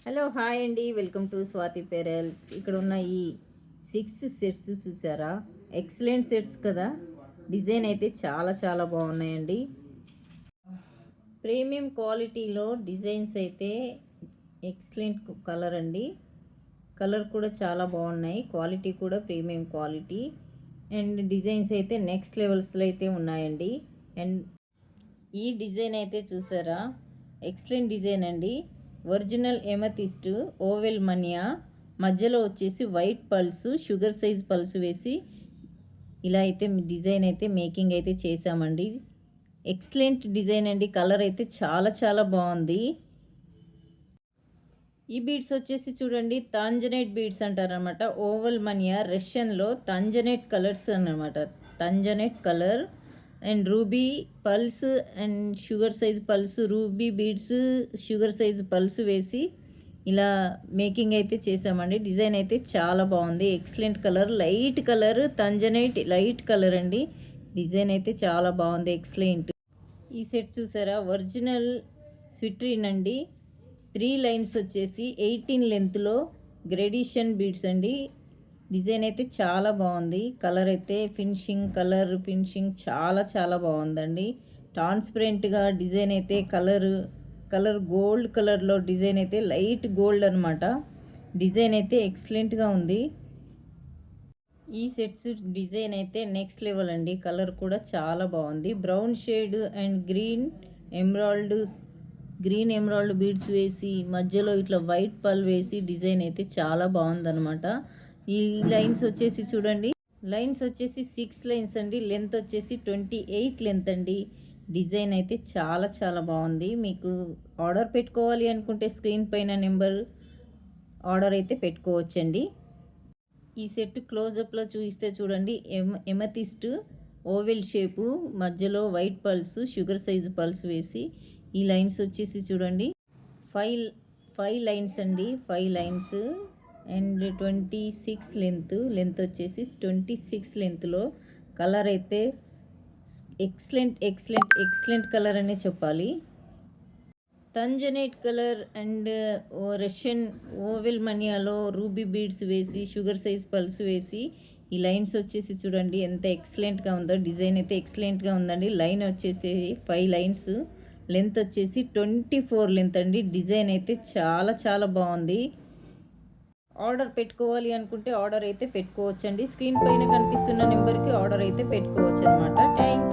Hello hi అండి, welcome to Swathi pearls. ఇక్కడ ఉన్న ఈ 6 సెట్స్ చూసారా, ఎక్సలెంట్ సెట్స్ కదా. డిజైన్ అయితే చాలా చాలా బాగున్నాయండి. ప్రీమియం క్వాలిటీలో డిజైన్స్ అయితే ఎక్సలెంట్ కలర్ అండి. కలర్ కూడా చాలా బాగున్నాయి, క్వాలిటీ కూడా ప్రీమియం క్వాలిటీ అండ్ డిజైన్స్ అయితే నెక్స్ట్ లెవెల్స్లో అయితే ఉన్నాయండి. అండ్ ఈ డిజైన్ అయితే చూసారా, ఎక్సలెంట్ డిజైన్ అండి. ఒరిజినల్ ఎమతిస్ట్ ఓవెల్ మనియా, మధ్యలో వచ్చేసి white pulse, sugar size pulse వేసి ఇలా అయితే డిజైన్ అయితే మేకింగ్ అయితే చేసామండి. ఎక్సలెంట్ డిజైన్ అండి. కలర్ అయితే చాలా చాలా బాగుంది. ఈ బీడ్స్ వచ్చేసి చూడండి, తాంజనైట్ బీడ్స్ అంటారనమాట. ఓవల్ మనియా రష్యన్లో తాంజనైట్ కలర్స్ అన్నమాట. Tanzanite colour and ruby pulse and sugar size pulse, ruby beads, sugar size pulse వేసి ఇలా మేకింగ్ అయితే చేసామండి. డిజైన్ అయితే చాలా బాగుంది. Excellent colour, light colour, tanzanite light colour అండి. డిజైన్ అయితే చాలా బాగుంది, ఎక్సలెంట్. ఈ సెట్ చూసారా, ఒరిజినల్ స్విట్రిన్ అండి. 3 లైన్స్ వచ్చేసి 18 లెంత్లో గ్రేడిషన్ బీడ్స్ అండి. డిజైన్ అయితే చాలా బాగుంది. కలర్ అయితే కలర్ ఫినిషింగ్ చాలా చాలా బాగుందండి. ట్రాన్స్పరెంట్గా డిజైన్ అయితే కలర్ గోల్డ్ కలర్లో డిజైన్ అయితే లైట్ గోల్డ్ అనమాట. డిజైన్ అయితే ఎక్సలెంట్గా ఉంది. ఈ సెట్స్ డిజైన్ అయితే నెక్స్ట్ లెవెల్ అండి. కలర్ కూడా చాలా బాగుంది. Brown shade and green emerald beads వేసి మధ్యలో ఇట్లా వైట్ పల్ వేసి డిజైన్ అయితే చాలా బాగుందనమాట. ఈ లైన్స్ వచ్చేసి చూడండి, లైన్స్ వచ్చేసి 6 లైన్స్ అండి. లెంత్ వచ్చేసి 28 లెంత్ అండి. డిజైన్ అయితే చాలా చాలా బాగుంది. మీకు ఆర్డర్ పెట్టుకోవాలి అనుకుంటే స్క్రీన్ పైన నెంబర్ ఆర్డర్ అయితే పెట్టుకోవచ్చండి. ఈ సెట్ క్లోజప్లో చూపిస్తే చూడండి, ఎమతిస్ట్ ఓవెల్ షేపు, మధ్యలో white pulse, sugar size pulse వేసి ఈ లైన్స్ వచ్చేసి చూడండి, 5 లైన్స్ అండి. 5 లైన్స్ అండ్ 26 లెంత్ వచ్చేసి 26 లెంత్లో. కలర్ అయితే ఎక్సలెంట్ కలర్ అనే చెప్పాలి. Tanzanite colour and Russian oval మనియాలో రూబీ బీడ్స్ వేసి షుగర్ సైజ్ పల్స్ వేసి ఈ లైన్స్ వచ్చేసి చూడండి ఎంత ఎక్సలెంట్గా ఉందో. డిజైన్ అయితే ఎక్సలెంట్గా ఉందండి. లైన్ వచ్చేసి 5 లైన్స్, లెంత్ వచ్చేసి 24 లెంత్ అండి. డిజైన్ అయితే చాలా చాలా బాగుంది. ఆర్డర్ పెట్టుకోవాలి అనుకుంటే ఆర్డర్ అయితే పెట్టుకోవచ్చండి. స్క్రీన్ పైన కనిపిస్తున్న నెంబర్కి ఆర్డర్ అయితే పెట్టుకోవచ్చు అనమాట. థ్యాంక్